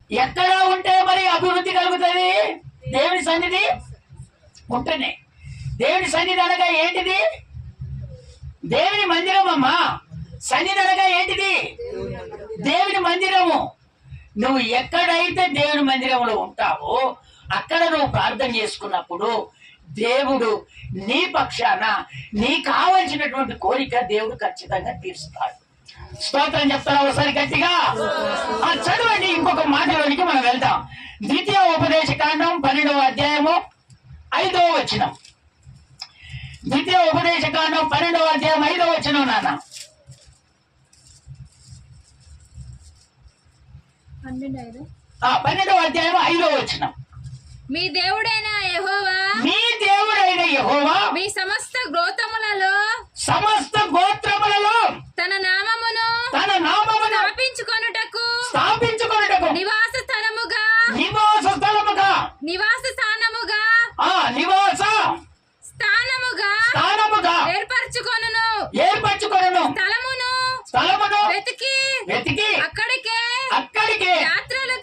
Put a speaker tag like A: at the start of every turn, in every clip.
A: ఎక్కడ ఉంటే మరి అభివృద్ధి కలుగుతుంది? దేవుని సన్నిధి ఉంటేనే. దేవుని సన్నిధి అనగా ఏంటిది? దేవుని మందిరం అమ్మా. సన్నిధి అనగా ఏంటిది? దేవుని మందిరము. నువ్వు ఎక్కడైతే దేవుని మందిరంలో ఉంటావో అక్కడ నువ్వు ప్రార్థన చేసుకున్నప్పుడు దేవుడు నీ పక్షాన నీ కావలసినటువంటి కోరిక దేవుడు ఖచ్చితంగా తీరుస్తాడు. స్తోత్రం చెప్తారా ఒకసారి గట్టిగా? చదవండి, ఇంకొక మాటలోనికి మనం వెళ్తాం. ద్వితీయ ఉపదేశ కాండం 12వ అధ్యాయము 5వ వచనం. ద్వితీయ ఉపదేశ కాండం 12వ అధ్యాయం 5వ వచనం నాన్న. 12వ అధ్యాయం 5వ వచనం.
B: మీ దేవుడైన యెహోవా,
A: మీ దేవుడైన యెహోవా
B: మీ సమస్త గోత్రములలో తన నామమును స్థాపించుకొనుటకు నివాస స్థానముగా ఏర్పరచుకొనును స్థలమును వెతికి అక్కడికే యాత్రలు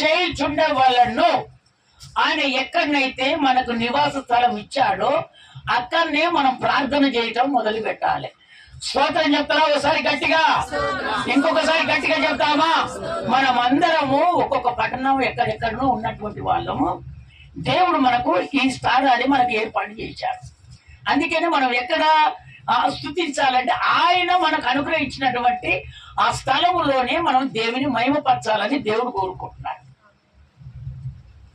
B: చేయుచుండవలెను. ఆయన ఎక్కడనైతే మనకు నివాస స్థలం ఇచ్చాడో అక్కడనే మనం ప్రార్థన చేయటం మొదలు పెట్టాలి. స్తోత్రం చెప్తారా ఒకసారి గట్టిగా? ఇంకొకసారి గట్టిగా చెప్తామా? మనం అందరము ఒక్కొక్క పట్టణం ఎక్కడెక్కడనో ఉన్నటువంటి వాళ్ళము. దేవుడు మనకు ఈ స్థానాన్ని మనకు ఏర్పాటు చేశాడు. అందుకనే మనం ఎక్కడ స్తుతించాలంటే ఆయన మనకు అనుగ్రహించినటువంటి ఆ స్థలములోనే మనం దేవుని మహిమపరచాలని దేవుడు కోరుకుంటున్నాడు.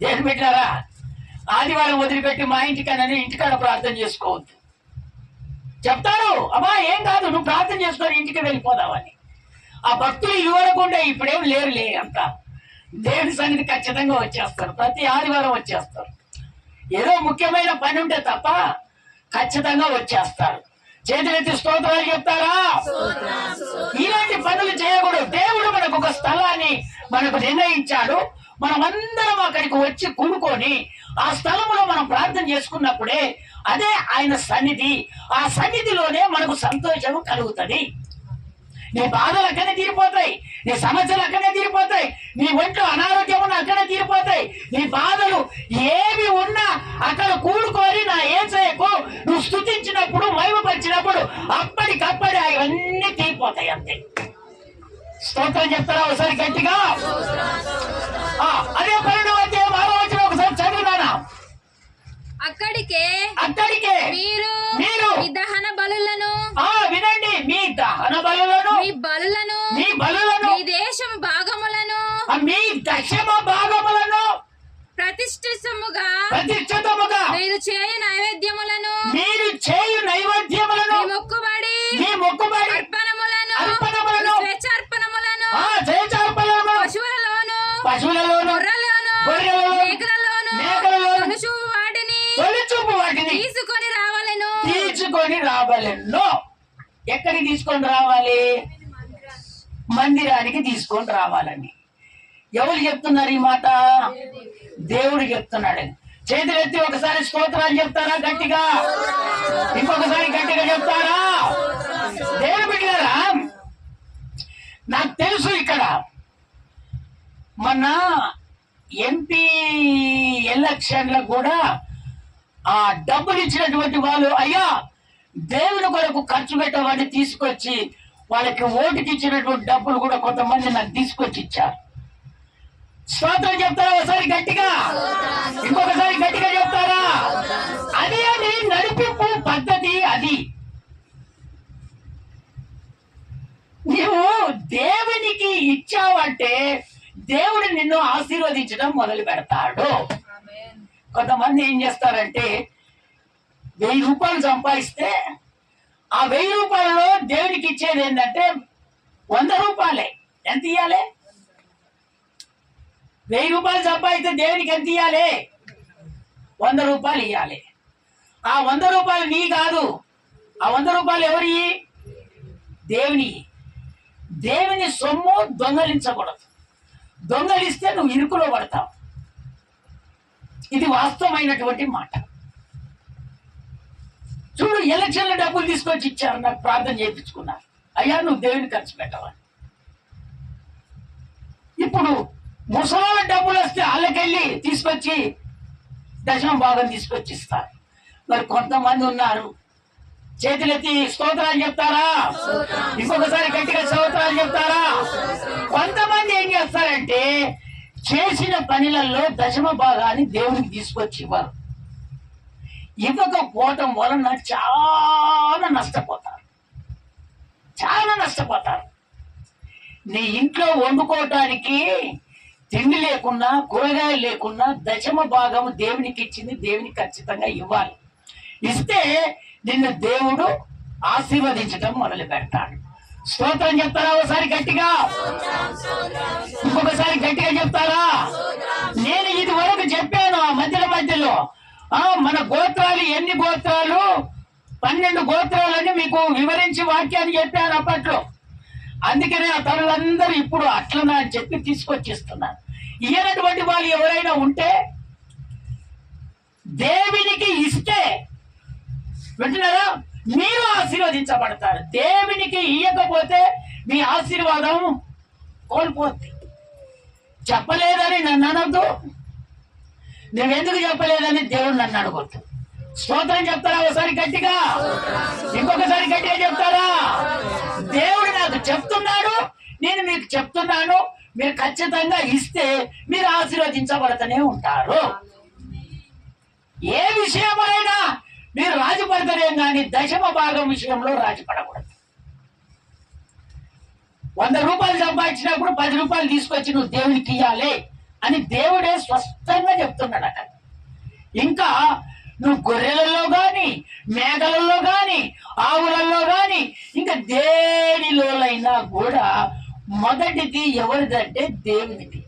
B: దేవుని పెట్టారా? ఆదివారం వదిలిపెట్టి మా ఇంటికాడ ప్రార్థన చేసుకోవద్దు. చెప్తారు, అమ్మా ఏం కాదు, నువ్వు ప్రార్థన చేసుకొని ఇంటికి వెళ్ళిపోదామని. ఆ భక్తులు ఇవ్వకుండా ఇప్పుడేం లేరులే అంత. దేవుని సన్నిధి ఖచ్చితంగా వచ్చేస్తారు, ప్రతి ఆదివారం వచ్చేస్తారు. ఏదో ముఖ్యమైన పని ఉంటే తప్ప ఖచ్చితంగా వచ్చేస్తారు. చేతులెత్తి స్తోత్రాలు చెప్తారా? ఇలాంటి పనులు చేయకూడదు. దేవుడు మనకు ఒక స్థలాన్ని మనకు నిర్ణయించాడు. మనం అందరం అక్కడికి వచ్చి కూడుకొని ఆ స్థలంలో మనం ప్రార్థన చేసుకున్నప్పుడే అదే ఆయన సన్నిధి. ఆ సన్నిధిలోనే మనకు సంతోషం కలుగుతుంది. నీ బాధలు అక్కడే తీరిపోతాయి, నీ సమస్యలు అక్కడే తీరిపోతాయి, నీ ఒంట్లో అనారోగ్యం ఉన్న అక్కడే తీరిపోతాయి. నీ బాధలు ఏవి ఉన్నా అక్కడ కూడుకొని నా యేసయ్యకు నువ్వు స్తుతించినప్పుడు, మహిమపరిచినప్పుడు అప్పటికప్పుడే అవన్నీ తీరిపోతాయి అంతే. స్తోత్రం చెప్తారా ఒకసారి గట్టిగా? అదే 12వ అధ్యాయం 6వ వచనం ఒకసారి చదివినానా? అక్కడికే మీరు మీ దహన బలులను,
A: వినండి, మీ దహన బలులను,
B: మీ దేశం భాగములను,
A: మీ దశమ భాగములను
B: ప్రతిష్ఠితముగా మీరు చేయు నైవేద్యములను, మీ మొక్కుబడి అర్పణములను, స్వేచ్ఛార్పణములను, పశువులలోను మేకలలోను తొలిచూపు వాటిని తీసుకొని రావాలెను. ఎక్కడికి తీసుకొని రావాలి? మందిరానికి తీసుకొని రావాలని. ఎవరు చెప్తున్నారు ఈ మాట? దేవుడు చెప్తున్నాడు. చేతులెత్తి ఒకసారి స్తోత్రాలు చెప్తారా గట్టిగా? ఇంకొకసారి గట్టిగా చెప్తారా? దేవుడు బిడ్డలారా, నాకు తెలుసు ఇక్కడ మన ఎంపీ ఎలక్షన్లో కూడా ఆ డబ్బులు ఇచ్చినటువంటి వాళ్ళు, అయ్యా దేవుని కొరకు ఖర్చు పెట్టేవాడిని తీసుకొచ్చి వాళ్ళకి ఓటుకి ఇచ్చినటువంటి డబ్బులు కూడా కొంతమంది నాకు తీసుకొచ్చి ఇచ్చారు. స్తోత్రం చెప్తారా ఒకసారి గట్టిగా? ఇంకొకసారి గట్టిగా చెప్తారా? అది నడిపింపు పద్ధతి. అది నువ్వు దేవునికి ఇచ్చావంటే దేవుడు నిన్ను ఆశీర్వదించడం మొదలు పెడతాడు. కొంతమంది ఏం చేస్తారంటే 1000 రూపాయలు సంపాదిస్తే ఆ 1000 రూపాయలలో దేవునికి ఇచ్చేది ఏంటంటే 100 రూపాయలే. ఎంత ఇయ్యాలి? 1000 రూపాయలు సంపాదిస్తే దేవునికి ఎంత ఇయ్యాలి? 100 రూపాయలు ఇయ్యాలి. ఆ 100 రూపాయలు నీ కాదు. ఆ 100 రూపాయలు ఎవరి? దేవుని. దేవుని సొమ్ము దొంగలించకూడదు. దొంగలిస్తే నువ్వు ఇరుకులో పడతావు. ఇది వాస్తవమైనటువంటి మాట. చూడు, ఎలక్షన్ల డబ్బులు తీసుకొచ్చి ఇచ్చారు, నాకు ప్రార్థన చేయించుకున్నారు. అయ్యా నువ్వు దేవుని ఖర్చు పెట్టవాలి.
A: ఇప్పుడు ముసలాళ్ళ డబ్బులు వస్తే వాళ్ళకెళ్ళి తీసుకొచ్చి దశమ భాగం తీసుకొచ్చి ఇస్తారు. మరి కొంతమంది ఉన్నారు, చేతులెత్తి స్తోత్రాలు చెప్తారా? ఇంకొకసారి గట్టిగా స్తోత్రాలు చెప్తారా? కొంతమంది ఏం చేస్తారంటే చేసిన పనులలో దశమ భాగాన్ని దేవునికి తీసుకొచ్చి ఇవ్వరు. ఇవ్వకపోవటం వలన చాలా నష్టపోతారు. నీ ఇంట్లో వండుకోవటానికి తిండి లేకున్నా, కూరగాయలు లేకున్నా దశమ భాగం దేవునికి ఇచ్చింది దేవునికి ఖచ్చితంగా ఇవ్వాలి. ఇస్తే నిన్ను దేవుడు ఆశీర్వదించడం మొదలు పెడతాడు. స్తోత్రం చెప్తారా? ఒకసారి గట్టిగా, ఇంకొకసారి గట్టిగా చెప్తారా? నేను ఇది వరకు చెప్పాను ఆ మధ్యలో మన గోత్రాలు ఎన్ని గోత్రాలు, 12 గోత్రాలని మీకు వివరించి వాక్యాన్ని చెప్పాను అప్పట్లో. అందుకనే ఆ తల్లులందరూ ఇప్పుడు అట్లనా అని చెప్పి తీసుకొచ్చిస్తున్నారు. ఇయ్యనటువంటి వాళ్ళు ఎవరైనా ఉంటే దేవునికి ఇస్తే వింటున్నారా, మీరు ఆశీర్వదించబడతారు. దేవునికి ఇయ్యకపోతే మీ ఆశీర్వాదం కోల్పోతుంది. చెప్పలేదని నన్ను అనొద్దు, నువ్వెందుకు చెప్పలేదని దేవుడు నన్ను అడగొద్దు. స్తోత్రం చెప్తారా? ఒకసారి గట్టిగా, ఇంకొకసారి గట్టిగా చెప్తారా? దేవుడు నాకు చెప్తున్నాడు, నేను మీకు చెప్తున్నాను, మీరు ఖచ్చితంగా ఇస్తే మీరు ఆశీర్వదించబడుతూనే ఉంటారు. ఏ విషయమైనా మీరు రాజుపడతారేం కానీ దశమ భాగం విషయంలో రాజుపడకూడదు. 100 రూపాయలు సంపాదించినప్పుడు 10 రూపాయలు తీసుకొచ్చి నువ్వు దేవునికి ఇయ్యాలి అని దేవుడే స్పష్టంగా చెప్తున్నాడు అక్కడ. ఇంకా నువ్వు గొర్రెలలో గాని, మేకలలో గాని, ఆవులలో గాని, ఇంకా దేనిలోనైనా కూడా మొదటిది ఎవరిదంటే దేవునికి.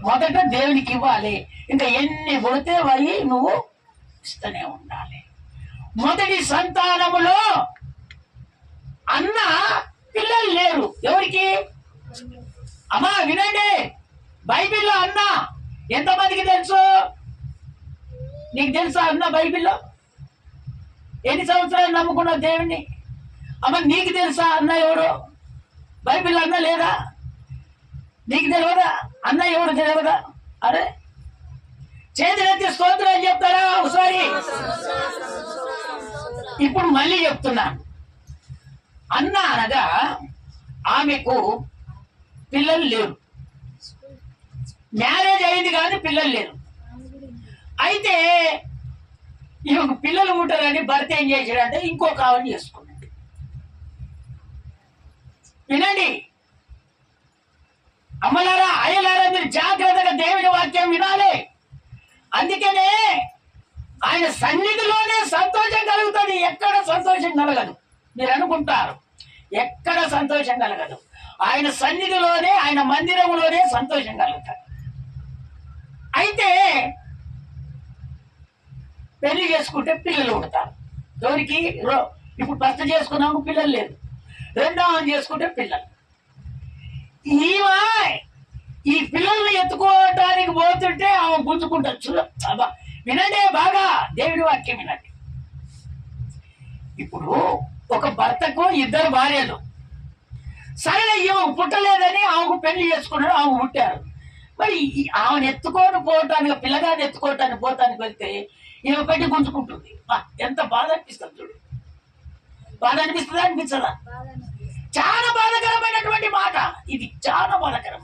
A: మొదట దేవునికి ఇవ్వాలి. ఇంకా ఎన్ని కొడితే అవి నువ్వు ఇస్తూనే ఉండాలి. మొదటి సంతానములో అన్న పిల్లలు లేరు. ఎవరికి? అమ్మా వినండి, బైబిల్లో అన్న ఎంతమందికి తెలుసు? నీకు తెలుసా అన్న బైబిల్లో? ఎన్ని సంవత్సరాలు నమ్ముకున్నావు దేవుణ్ణి? అమ్మ నీకు తెలుసా అన్న ఎవరు? బైబిల్ అన్న లేదా? నీకు తెలియదా అన్న ఎవరు? తెలియదా? అరే చేతులెత్తి స్తోత్రాలు చెప్తారా ఒకసారి? ఇప్పుడు మళ్ళీ చెప్తున్నాను. అన్న అనగా ఆమెకు పిల్లలు లేరు, మ్యారేజ్ అయింది కానీ పిల్లలు లేరు. అయితే ఈమెకు పిల్లలు ఉంటారని భర్త ఏం చేశాడంటే ఇంకో కావని చేసుకున్నాడు. వినండి అమ్మలారా, అయ్యలారా, మీరు జాగ్రత్తగా దేవుని వాక్యం వినాలి. అందుకనే ఆయన సన్నిధిలోనే సంతోషం కలుగుతుంది, ఎక్కడ సంతోషం కలగదు. మీరు అనుకుంటారు ఎక్కడ సంతోషం కలగదు. ఆయన సన్నిధిలోనే, ఆయన మందిరంలోనే సంతోషం కలుగుతుంది. అయితే పెళ్లి చేసుకుంటే పిల్లలు పుడతారు. ఎవరికి? ఇప్పుడు ఫస్ట్ చేసుకున్నాము పిల్లలు లేదు, రెండో చేసుకుంటే పిల్లలు. ఈ పిల్లల్ని ఎత్తుకోవటానికి పోతుంటే ఆమె గుంజుకుంటచ్చు. వినండి బాగా, దేవుడి వాక్యం వినండి. ఇప్పుడు ఒక భర్తకు 2 భార్యలు. సరే ఈమె పుట్టలేదని ఆమెకు పెళ్లి చేసుకున్నాడు, ఆమె పుట్టారు. మరి ఆమెను ఎత్తుకొని పోవటానికి, పిల్లగాన్ని ఎత్తుకోవటానికి పోతానికి వెళ్తే ఈమె పెట్టి గుంజుకుంటుంది. ఎంత బాధ అనిపిస్తుంది చూడు. బాధ అనిపిస్తుందా? అనిపించదా? చాలా బాధాకరమైనటువంటి మాట ఇది, చాలా బాధాకరం.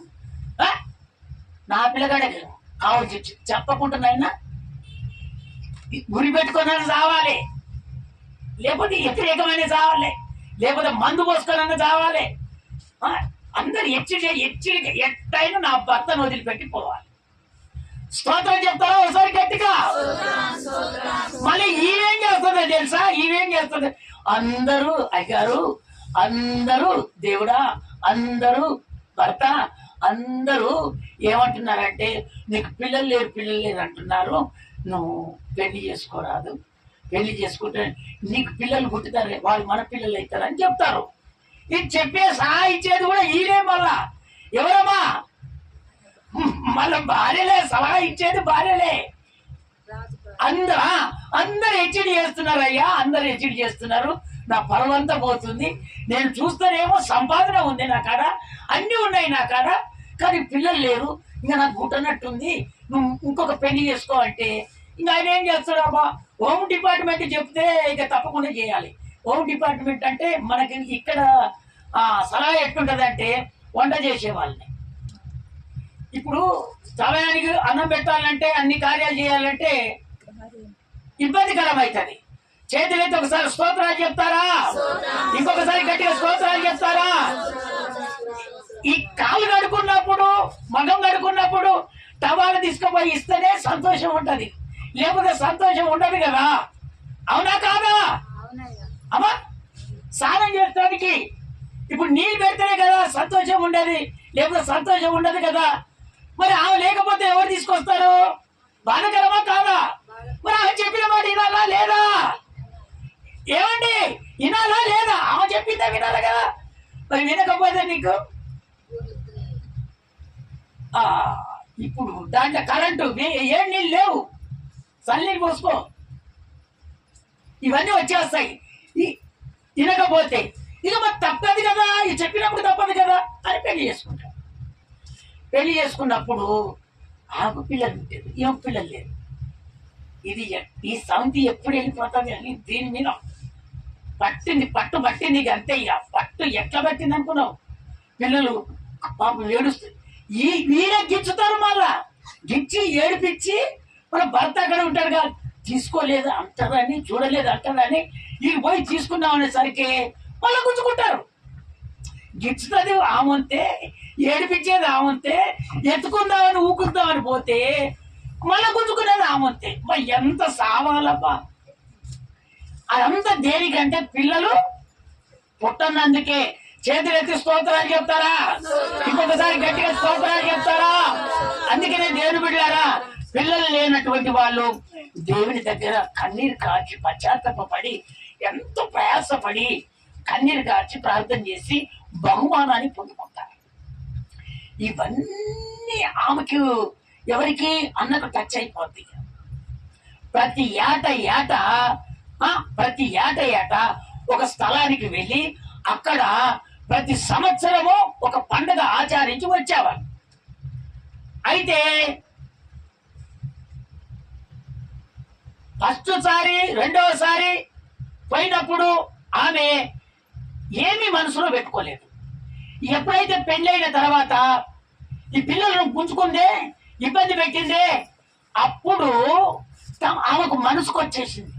A: నా పిల్లగాడే కావచ్చు చెప్పకుండానైనా గురి పెట్టుకున్న చావాలి, లేకపోతే వ్యతిరేకమైన చావాలి, లేకపోతే మందు పోసుకొని చావాలి. అందరు హెచ్చరిక ఎట్టయినా నా భర్తను వదిలిపెట్టి పోవాలి. స్తోత్రం చెప్తారా ఒకసారి గట్టిగా? మళ్ళీ ఈవేం చేస్తుందో తెలుసా? ఈవేం చేస్తుంది? అందరూ అయ్యారు, అందరూ దేవుడా, అందరూ భర్త, అందరూ ఏమంటున్నారంటే నీకు పిల్లలు లేరు అంటున్నారు, నువ్వు పెళ్లి చేసుకోరాదు, పెళ్లి చేసుకుంటే నీకు పిల్లలు పుట్టుతారు, వాళ్ళు మన పిల్లలు అవుతారని చెప్తారు. ఇది చెప్పే సహా ఇచ్చేది కూడా ఈయనే. మళ్ళా ఎవరమ్మా? మళ్ళా భార్యలే, సలహా ఇచ్చేది భార్యలే. అందరు హెచ్చడి చేస్తున్నారు అయ్యా, అందరు హెచ్చడి చేస్తున్నారు. నా పరువంతా పోతుంది. నేను చూస్తేనేమో సంపాదన ఉంది నా కాడ, అన్ని ఉన్నాయి నా కాడ,
B: కానీ పిల్లలు లేరు, ఇంకా నాకు గుట్టనట్టుంది, నువ్వు ఇంకొక పెళ్లి చేసుకో అంటే ఇంకా ఆయన ఏం చేస్తాడబ్బా? హోమ్ డిపార్ట్మెంట్ చెప్తే ఇక తప్పకుండా చేయాలి. హోమ్ డిపార్ట్మెంట్ అంటే మనకి ఇక్కడ సలహా ఎట్లుంటది అంటే వంట చేసే వాళ్ళని. ఇప్పుడు సమయానికి అన్నం పెట్టాలంటే అన్ని కార్యాలు చేయాలంటే ఇబ్బందికరం అవుతుంది. చేతులైతే ఒకసారి స్తోత్రాలు చెప్తారా? ఇంకొకసారి గట్టిగా స్తోత్రాలు చెప్తారా? ఈ కాలు కడుకున్నప్పుడు, మగం కడుకున్నప్పుడు టవాలు తీసుకుపోయి ఇస్తేనే సంతోషం ఉంటది, లేకపోతే సంతోషం ఉండదు కదా. అవునా కాదా అమ్మా? స్నానం చేయడానికి ఇప్పుడు నీళ్ళు పెడితేనే కదా సంతోషం ఉండేది, లేకపోతే సంతోషం ఉండదు కదా. మరి ఆమె లేకపోతే ఎవరు తీసుకొస్తారు? బాధకరమా కాదా? మరి ఆమె చెప్పిన మాట వినాలా లేదా? ఏమండి, వినాలా లేదా? ఆమె చెప్పిందే వినాలి కదా. మరి వినకపోతే నీకు ఇప్పుడు దాంట్లో కరెంటు ఏం నీళ్ళు లేవు, చల్లనీళ్ళు పోసుకో, ఇవన్నీ వచ్చేస్తాయి. వినకపోతే ఇక మరి తప్పదు కదా, ఇది చెప్పినప్పుడు తప్పదు కదా అని పెళ్లి చేసుకుంటాం. పెళ్లి చేసుకున్నప్పుడు ఆకు పిల్లలు ఉంటుంది, ఏం పిల్లలు లేరు. ఇది ఈ సౌంతి ఎప్పుడు వెళ్ళిపోతుంది అని దీని మీద పట్టు పట్టింది. ఇక అంతే, ఇక పట్టు ఎట్లా పట్టింది అనుకున్నావు? పిల్లలు పాపం ఏడుస్తుంది, వీరే గిచ్చుతారు, మళ్ళా గిచ్చి ఏడిపించి మన భర్త అక్కడ ఉంటాడు కదా, తీసుకోలేదు అంటారని, చూడలేదు అంటారని వీళ్ళు పోయి తీసుకున్నాం అనేసరికి మళ్ళీ గుంజుకుంటారు. గిచ్చుతుంది ఆమంతే, ఏడిపించేది ఆమంతే, ఎత్తుకుందామని ఊకుందామని పోతే మళ్ళీ గుంజుకునేది ఆమంతే. ఎంత సావాలబ్బా! అదంతా దేనికంటే పిల్లలు పుట్టనందుకే. చేతులెత్తి స్తోత్రాలు చెప్తారా? ఇంకొకసారి గట్టిగా స్తోత్రాలు చెప్తారా? అందుకనే దేవుని బిడ్డలారా, పిల్లలు లేనటువంటి వాళ్ళు దేవుని దగ్గర కన్నీరు కార్చి పశ్చాత్తాపడి ఎంతో ప్రయాసపడి కన్నీరు కార్చి ప్రార్థన చేసి బహుమానాన్ని పొందుకుంటారు. ఇవన్నీ ఆమెకు ఎవరికి అన్నకు టచ్ అయిపోద్ది. ప్రతి ఏటా ఒక స్థలానికి వెళ్ళి అక్కడ ప్రతి సంవత్సరము ఒక పండుగ ఆచరించి వచ్చేవారు. అయితే ఫస్ట్ సారి, రెండవసారి పోయినప్పుడు ఆమె ఏమీ మనసులో పెట్టుకోలేదు. ఎప్పుడైతే పెళ్ళైన తర్వాత ఈ పిల్లలను గుంజుకుందే, ఇబ్బంది పెట్టిందే, అప్పుడు ఆమెకు మనసుకు వచ్చేసింది,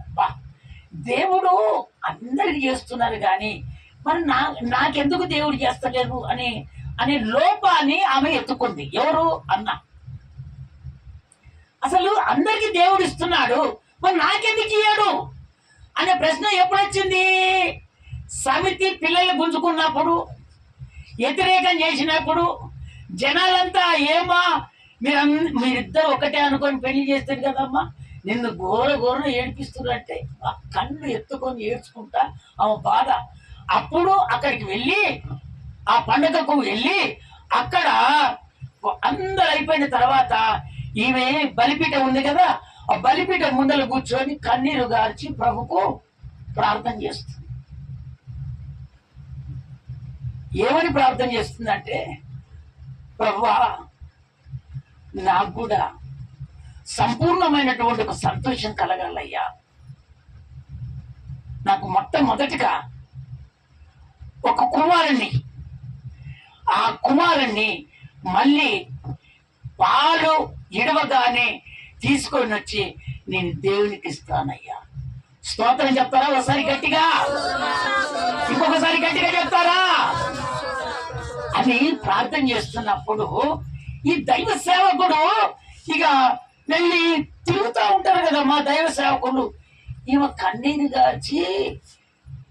B: దేవుడు అందరికి చేస్తున్నారు కానీ మరి నాకెందుకు దేవుడు చేస్తలేదు అనే లోపాన్ని ఆమె ఎత్తుకుంది. ఎవరు అన్న, అసలు అందరికి దేవుడు ఇస్తున్నాడు, మరి నాకెందుకు ఇయ్యాడు అనే ప్రశ్న ఎప్పుడు వచ్చింది? సమితి పిల్లలు గుంజుకున్నప్పుడు, వ్యతిరేకం చేసినప్పుడు జనాలంతా ఏమా మీరిద్దరు ఒకటే అనుకొని పెళ్లి చేస్తారు కదమ్మా, నిన్ను ఘోర ఏడిపిస్తున్నారు అంటే ఆ కళ్ళు ఎత్తుకొని ఏడ్చుకుంటా ఆమె బాధ. అప్పుడు అక్కడికి వెళ్ళి ఆ పండుగకు వెళ్ళి అక్కడ అందరు అయిపోయిన తర్వాత ఈమె బలిపీఠ ఉంది కదా, ఆ బలిపీఠ ముందర కూర్చొని కన్నీరు గార్చి ప్రభుకు ప్రార్థన చేస్తుంది. ఏమని ప్రార్థన చేస్తుందంటే, ప్రభువా నాకు కూడా సంపూర్ణమైనటువంటి ఒక సంతోషం కలగాలయ్యా. నాకు మొట్టమొదటిగా ఒక కుమారుణ్ణి, ఆ కుమారుణ్ణి మళ్ళీ పాలు ఇడవగానే తీసుకొని వచ్చి నేను దేవునికి ఇస్తానయ్యా. స్తోత్రం చెప్తారా? ఒకసారి గట్టిగా, ఇంకొకసారి గట్టిగా చెప్తారా అని ప్రార్థన చేస్తున్నప్పుడు ఈ దైవ సేవకుడు ఇక వెళ్ళి తిరుగుతూ ఉంటారు కదా మా దైవ సేవకులు. ఈమె కన్నీరు గార్చి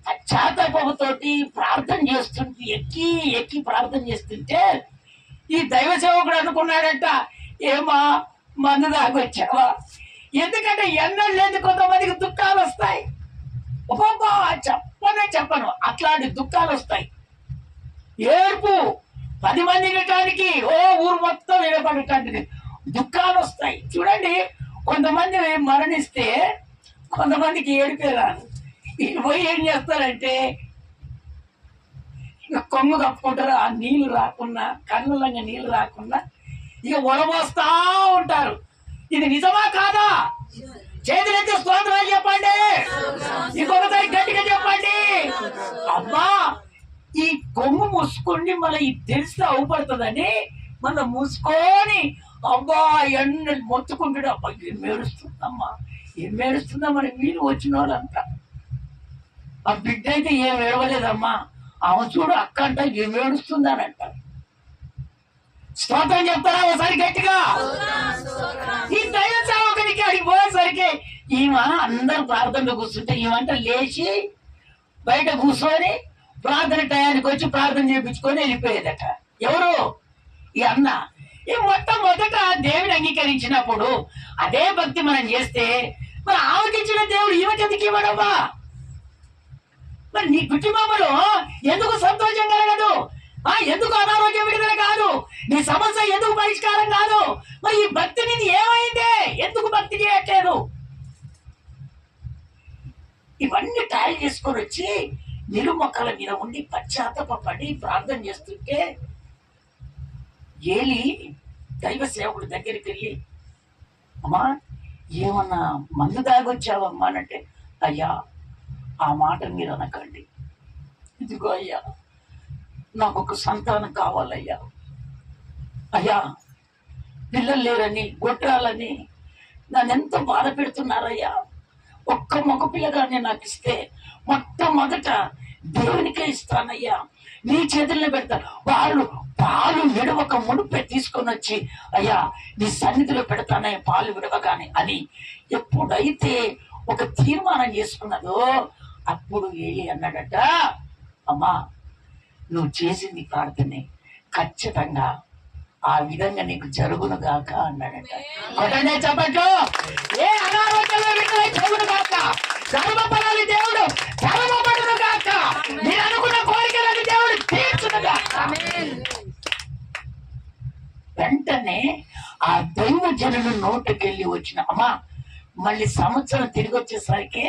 B: పశ్చాత్తాపంతోటి ప్రార్థన చేస్తుంటే ఎక్కి ప్రార్థన చేస్తుంటే ఈ దైవ సేవకుడు అనుకున్నాడంట, ఏమా మందు దాకొచ్చావా? ఎందుకంటే ఎన్నడూ లేదు కొంతమందికి దుఃఖాలు వస్తాయి. ఒక్కొక్క చెప్పను అట్లాంటి దుఃఖాలు వస్తాయి. ఏడుపు 10 మంది వినటానికి, ఊరు మొత్తం వినపడటానికి దుఃఖాలు వస్తాయి. చూడండి, కొంతమంది మరణిస్తే కొంతమందికి ఏడుపే రాదు. పోయి ఏం చేస్తారంటే ఇక కొంగు కప్పుకుంటారు, ఆ నీళ్లు రాకుండా, కన్నులంగా నీళ్లు రాకుండా ఇక ఒలబోస్తా ఉంటారు. ఇది నిజమా కాదా? చేతులెత్తి స్తోత్రాలు చెప్పండి. ఇంకొకసారి గట్టిగా చెప్పండి. అబ్బా, ఈ కొమ్ము మూసుకొని మళ్ళీ ఇది తెలిస్తే అవుపడుతుందని మనం మూసుకొని అబ్బా ఎన్న మొత్తుకుంటాడు. అబ్బా ఏం ఏడుస్తుందమ్మా, ఏం ఏడుస్తుందా మరి వీళ్ళు వచ్చిన వాళ్ళంతా. ఆ బిడ్డ అయితే ఏం ఏడవలేదమ్మా, ఆమె చూడు అక్క అంట ఏం ఏడుస్తుందా అని అంటారు. స్తోత్రం చెప్తారా ఒకసారి గట్టిగా? ఈ దైవ సేవకునికి అడిగి పోయేసరికి ఈమె అందరు ప్రార్థనలో కూర్చుంటే ఈమంట లేచి బయట కూర్చొని ప్రార్థన టయానికి వచ్చి ప్రార్థన చేయించుకొని వెళ్ళిపోయేదట. ఎవరు? ఈ అన్న. ఈ మొట్టమొదట దేవుని అంగీకరించినప్పుడు అదే భక్తి మనం చేస్తే మరి ఆమెకిచ్చిన దేవుడు ఈమెకి ఎందుకు ఇవ్వడమ్మా? మరి నీ కుటుంబంలో ఎందుకు సంతోషం కలగదు? ఎందుకు అనారోగ్యం విడుదల కాదు? నీ సమస్య ఎందుకు పరిష్కారం కాదు? మరి ఈ భక్తి నీది ఏమైంది? ఎందుకు భక్తి చేయట్లేదు? ఇవన్నీ ట్రయల్ చేసుకొని వచ్చి నిలుమొక్కల మీద ఉండి పశ్చాత్తాపడి ప్రార్థన చేస్తుంటే ఏలి దైవ సేవకుడి దగ్గరికి వెళ్ళి, అమ్మా ఏమన్నా మందు తాగొచ్చావమ్మా అనంటే, అయ్యా ఆ మాట మీరు అనకండి, ఇదిగో అయ్యా నాకు ఒక సంతానం కావాలయ్యా, అయ్యా పిల్లలు లేరని గొట్టాలని నన్ను ఎంతో బాధ పెడుతున్నారయ్యా, ఒక్క మగ పిల్లగాన్ని నాకు ఇస్తే మొట్టమొదట దేవునికే ఇస్తానయ్యా, నీ చేతుల్లో పెడతాను, వాళ్ళు పాలు విడవక మునిపే తీసుకొని వచ్చి అయ్యా నీ సన్నిధిలో పెడతానయ్యా పాలు విడవగానే అని ఎప్పుడైతే ఒక తీర్మానం చేసుకున్నదో అప్పుడు ఏలి అన్నాడట, అమ్మా నువ్వు చేసింది ప్రార్థనే ఖచ్చితంగా ఆ విధంగా నీకు జరుగును గాక అన్నాడట. కొట్టనే చెప్పట్లు. ఏ అనారోగ్యంలో విడుదలై జరుగును గాక, ధర్మపరాలి దేవుడు ధర్మపడును గాక, మీరు అనుకున్న కోరికలని దేవుడు తీర్చును గాక. వెంటనే ఆ దైవ జనులు నోటికెళ్ళి వచ్చిన అమ్మా మళ్ళీ సంవత్సరం తిరిగి వచ్చేసరికి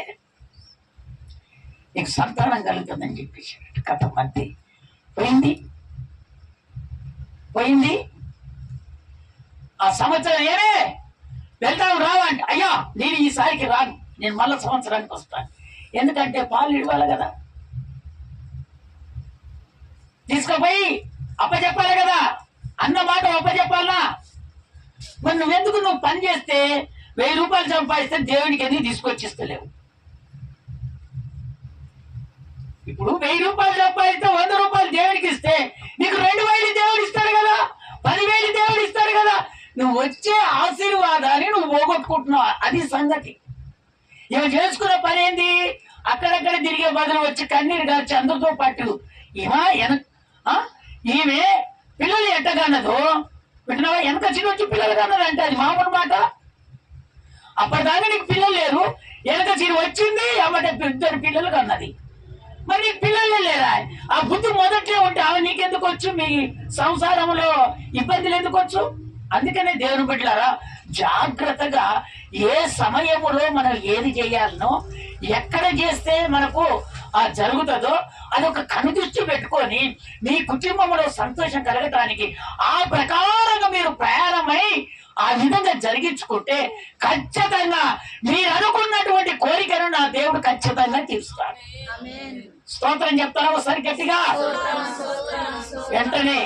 B: నీకు సంతానం కలుగుతుందని చెప్పేసాడు. కథ మంది పోయింది. ఆ సంవత్సరం ఏమే వెళ్తావు రావా అంటే, అయ్యా నేను ఈసారికి రాను, నేను మళ్ళా సంవత్సరానికి వస్తాను, ఎందుకంటే పాలు ఇవ్వాలి కదా, తీసుకుపోయి అప్పచెప్పాలి కదా, అన్న మాట అప్పచెప్పాలనా. మరి నువ్వు పని చేస్తే 1000 రూపాయలు సంపాదిస్తే దేవునికి ఎందుకు తీసుకొచ్చిస్తలేవు? ఇప్పుడు 1000 రూపాయలు సంపాదిస్తే 100 రూపాయలు దేవుడికి ఇస్తే నీకు 2000 దేవుడు ఇస్తాడు కదా, 10,000 దేవుడు ఇస్తాడు కదా. నువ్వు వచ్చే ఆశీర్వాదాన్ని నువ్వు పోగొట్టుకుంటున్నావు, అది సంగతి. ఇవి చేసుకున్న పని ఏంది? అక్కడక్కడ తిరిగే బదులు వచ్చి కన్నీరు కాచి అందరితో పాటు ఈమె పిల్లలు ఎట్టగన్నదో వింటున్నావా? వెనక చిన్న వచ్చి పిల్లలు కన్నది అంటే అది మామూలు మాట. అప్పటిదాకా నీకు పిల్లలు లేరు, వెనక చిన్న వచ్చింది అమ్మటే 2 పిల్లలు కన్నది. మరి నీకు పిల్లలే లేరా? ఆ బుద్ధి మొదట్లో ఉంటే ఆమె నీకెందుకు వచ్చు? మీ సంసారంలో ఇబ్బందులు ఎందుకు వచ్చు? అందుకనే దేవుని బిడ్డలారా జాగ్రత్తగా ఏ సమయములో మనం ఏది చేయాలనో ఎక్కడ చేస్తే మనకు జరుగుతుందో అదొక కనుదృష్టి పెట్టుకొని మీ కుటుంబంలో సంతోషం కలగటానికి ఆ ప్రకారంగా మీరు ప్రయాణమై ఆ విధంగా జరిగించుకుంటే ఖచ్చితంగా మీరు అనుకున్నటువంటి కోరికను నా దేవుడు ఖచ్చితంగా తీరుస్తాడు. స్తోత్రం చెప్తారా ఒకసారి గట్టిగా? వెంటనే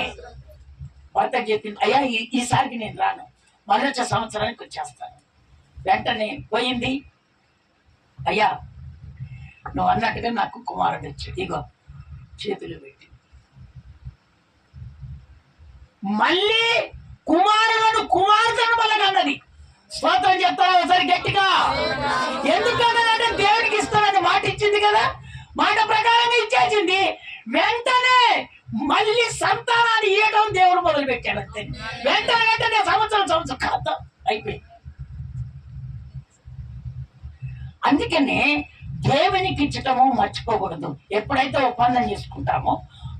B: భర్త చెప్పింది, అయ్యా ఈసారికి నేను రాను, మళ్ళీ వచ్చే సంవత్సరానికి వచ్చేస్తాను. వెంటనే పోయింది. అయ్యా నువ్వు అన్నట్టుగా నాకు కుమారుడు వచ్చాడు, ఇగో చేతులు పెట్టి. మళ్ళీ కుమార్తెను మళ్ళీ అన్నది. స్తోత్రం చెప్తారా ఒకసారి గట్టిగా? ఎందుకన్నదంటే దేవుడికి ఇస్తానని మాట ఇచ్చింది కదా, మాట ప్రకారంగా ఇచ్చేసింది. వెంటనే మళ్ళీ సంతానాన్ని ఇవ్వడం దేవుడు మొదలు పెట్టాడు. అంతే వెంటనే సంవత్సరం ఖాతా అయిపోయింది. అందుకనే దేవునికి ఇచ్చటము మర్చిపోకూడదు. ఎప్పుడైతే ఒప్పందం చేసుకుంటామో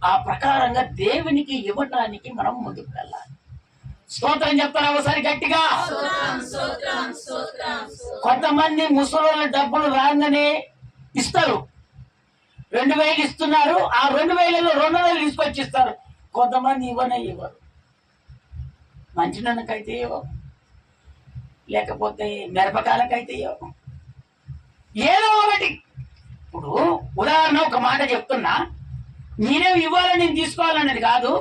B: ఆ ప్రకారంగా దేవునికి ఇవ్వటానికి మనం ముందుకు వెళ్ళాలి. స్తోత్రం చెప్తారా ఒకసారి గట్టిగా? కొంతమంది ముసలోళ్ళ డబ్బులు రాగానే ఇస్తారు, 2,000 ఇస్తున్నారు. ఆ 2,000లో 200 తీసుకొచ్చి ఇస్తారు. కొంతమంది ఇవ్వరు. మంచినీళ్ళకైతే ఇవ్వవు, లేకపోతే మిరపకాయలకైతే ఇవ్వవు, ఏదో ఒకటి. ఇప్పుడు ఉదాహరణ ఒక మాట చెప్తున్నా, మీరేం ఇవ్వాలని నేను తీసుకోవాలనేది కాదు.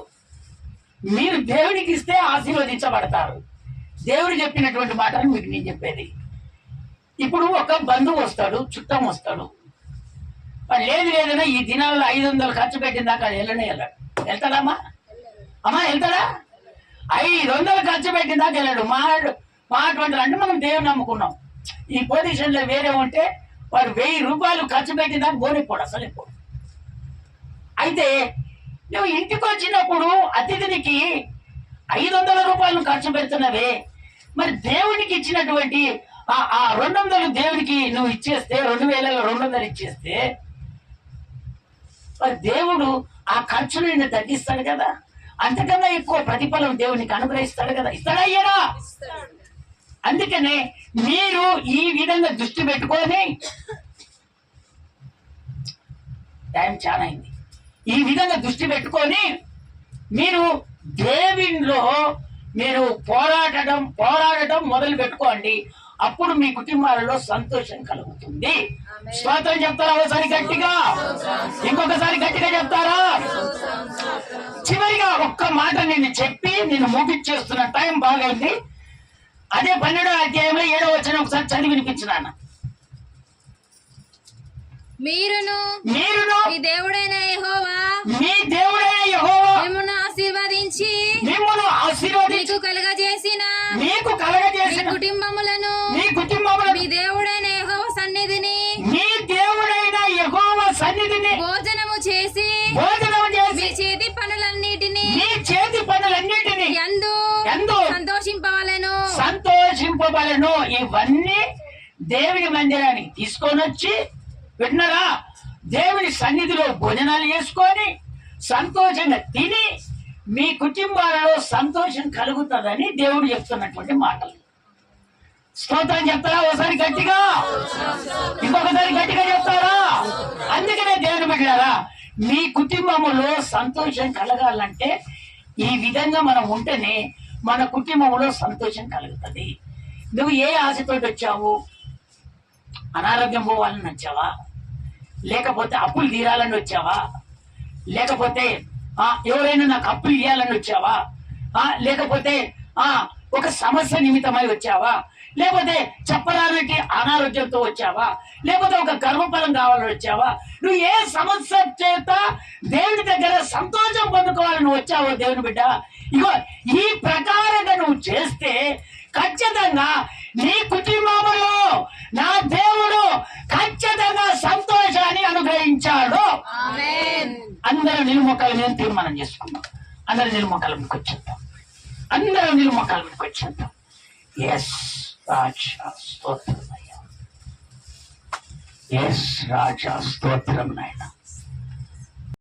B: మీరు దేవునికి ఇస్తే ఆశీర్వదించబడతారు. దేవుడు చెప్పినటువంటి మాటలు మీకు నేను చెప్పేది. ఇప్పుడు ఒక బంధువు వస్తాడు, చుట్టం వస్తాడు. లేదన్నా ఈ దినాల్లో 500 ఖర్చు పెట్టిన దాకా వెళ్ళాడు. వెళ్తాడమ్మా? వెళ్తాడా? 500 ఖర్చు పెట్టిన దాకా వెళ్ళాడు. మా అటువంటి అంటే మనం దేవుని నమ్ముకున్నాం. ఈ పొజిషన్ లో వేరే ఉంటే వాడు 1000 రూపాయలు ఖర్చు పెట్టిన దాకా పోనిపోడు, అసలు ఇప్పుడు. అయితే నువ్వు ఇంటికి వచ్చినప్పుడు అతిథినికి 500 రూపాయలు ఖర్చు పెడుతున్నవే, మరి దేవునికి ఇచ్చినటువంటి ఆ 200 దేవునికి నువ్వు ఇచ్చేస్తే, 2,000లో 200 ఇచ్చేస్తే, మరి దేవుడు ఆ ఖర్చును నిన్ను తగ్గిస్తాడు కదా, అంతకన్నా ఎక్కువ ప్రతిఫలం దేవునికి అనుగ్రహిస్తాడు కదా. ఇస్తాడా? అయ్యారా? అందుకనే మీరు ఈ విధంగా దృష్టి పెట్టుకొని, టైం చాలా అయింది, ఈ విధంగా దృష్టి పెట్టుకొని మీరు దేవునిలో మీరు పోరాడటం మొదలు పెట్టుకోండి. అప్పుడు మీ కుటుంబాలలో సంతోషం కలుగుతుంది. స్తోత్రం చెప్తారా? ఒకసారి గట్టిగా, ఇంకొకసారి గట్టిగా చెప్తారా? చివరిగా ఒక్క మాట నేను చెప్పి నేను ముగించేస్తున్న, టైం బాగైంది. అదే 12వ అధ్యాయంలో 7వ వచనం ఒకసారి చదివి వినిపించినాను.
C: మీరును మీ దేవుడైన యెహోవా మిమ్మును ఆశీర్వదించి మీకు కలుగజేసిన కుటుంబములను మీ దేవుడైన యెహోవా సన్నిధిని భోజనము చేసి మీ చేతి పనులన్నిటిని యందు సంతోషింపవలెను.
B: ఇవన్నీ దేవుని మందిరానికి తీసుకొని వచ్చి విన్నారా, దేవుని సన్నిధిలో భోజనాలు చేసుకొని సంతోషంగా తిని మీ కుటుంబాలలో సంతోషం కలుగుతుందని దేవుడు చెప్తున్నటువంటి మాటలు. స్తోత్రం చెప్తారా? ఒకసారి గట్టిగా, ఇంకొకసారి గట్టిగా చెప్తారా? అందుకనే దేవుని బిడ్డలారా, మీ కుటుంబములో సంతోషం కలగాలంటే ఈ విధంగా మనం ఉంటేనే మన కుటుంబంలో సంతోషం కలుగుతుంది. నువ్వు ఏ ఆశతోటి వచ్చావు? అనారోగ్యం పోవాలని వచ్చావా? లేకపోతే అప్పులు తీరాలని వచ్చావా? లేకపోతే ఎవరైనా నాకు అప్పులు ఇవ్వాలని వచ్చావా? లేకపోతే ఒక సమస్య నిమిత్తమై వచ్చావా? లేకపోతే చెప్పడానికి అనారోగ్యంతో వచ్చావా? లేకపోతే ఒక గర్భఫలం కావాలని వచ్చావా? నువ్వు ఏ సమస్య చేత దేవుని దగ్గర సంతోషం పొందుకోవాలని వచ్చావో దేవుని బిడ్డ, ఇగో ఈ ప్రకారంగా నువ్వు చేస్తే ఖచ్చితంగా నీ కుటుంబంలో నా దేవుడు ఖచ్చితంగా సంతోషాన్ని అనుగ్రహించాడు. అందరూ నిలుమొక్కల మీద తీర్మానం చేసుకున్నాం. అందరూ నిలుమొక్కల మీదకి వచ్చేద్దాం. అందరూ నిలుమొక్కల మీదకి వచ్చేద్దాం. ఎస్ రాజా స్తోత్రం అయ్యా. ఎస్ రాజా స్తోత్రం నాయన.